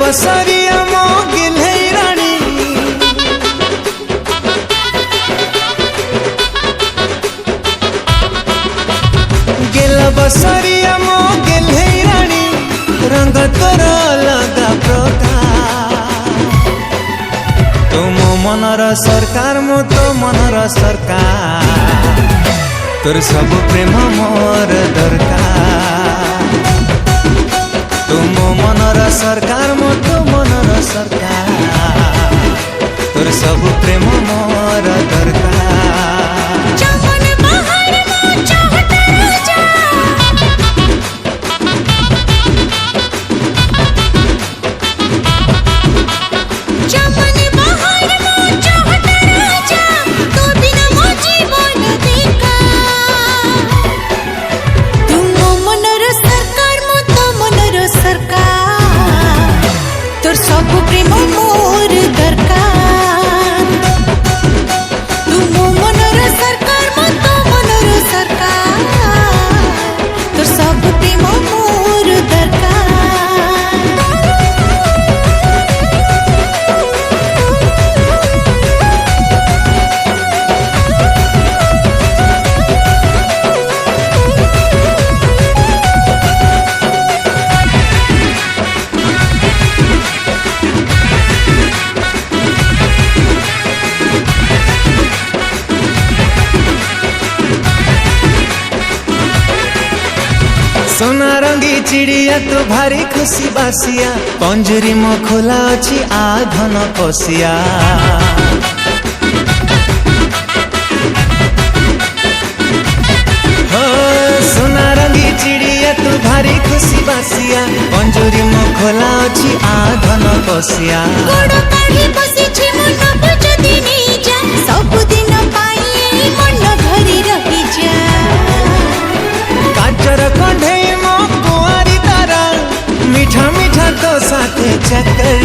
बसरिया मो गिल्है रानी गेला बसरिया मो गिल्है रानी रंग तोर लगा प्रकार तुम मनर सरकार मो तो मनर सरकार तोर सब प्रेम मोर दरकार तुम मनर सरकार मो तो मनर सरकार तोर सब प्रेम मोर दरकार सोना रंगी चिड़िया तो भारी खुशी बासिया पंजरी मो खोला अच्छी आघन पसिया हो सोना रंगी चिड़िया तो भारी खुशी बासिया पंजरी मो खोला अच्छी आघन पसिया काचर कंढे मो कुआरी तारा मीठा मीठा तो साथे चक्कर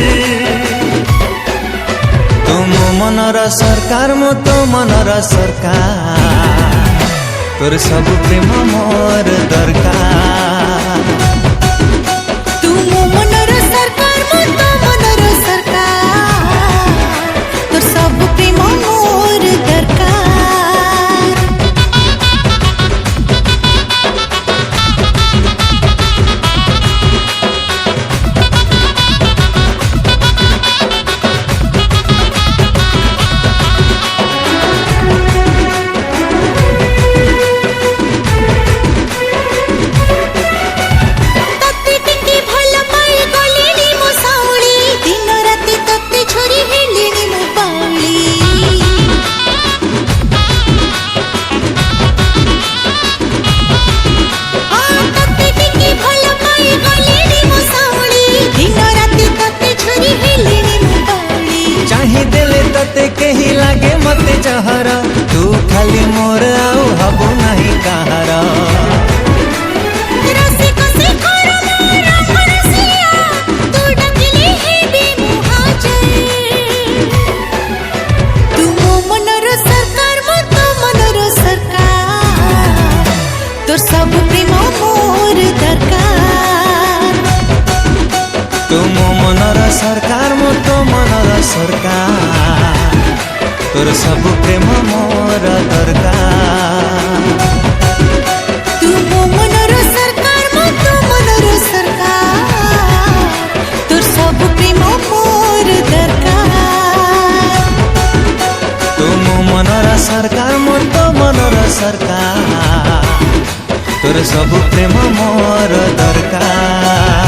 तुम मनर सरकार मो तो मनर सरकार तोर सब प्रेम मोर दरकार तुम मनर सरकार मो तो मनर सरकार तोर सब प्रेम मोर दरकार कहीं लागे मते जहरा तू खाली मोर आउ हबो नहीं कहारा सब प्रेम मोर दरकार तुम मनर सरकार मो तो मनर सरकार तोर सब प्रेम मोर दरकार तुम मनर सरकार मो तो मनर सरकार तोर सब प्रेम मोर दरकार तुम मनर सरकार मो तो मनर सरकार तोर सब प्रेम मोर दरकार।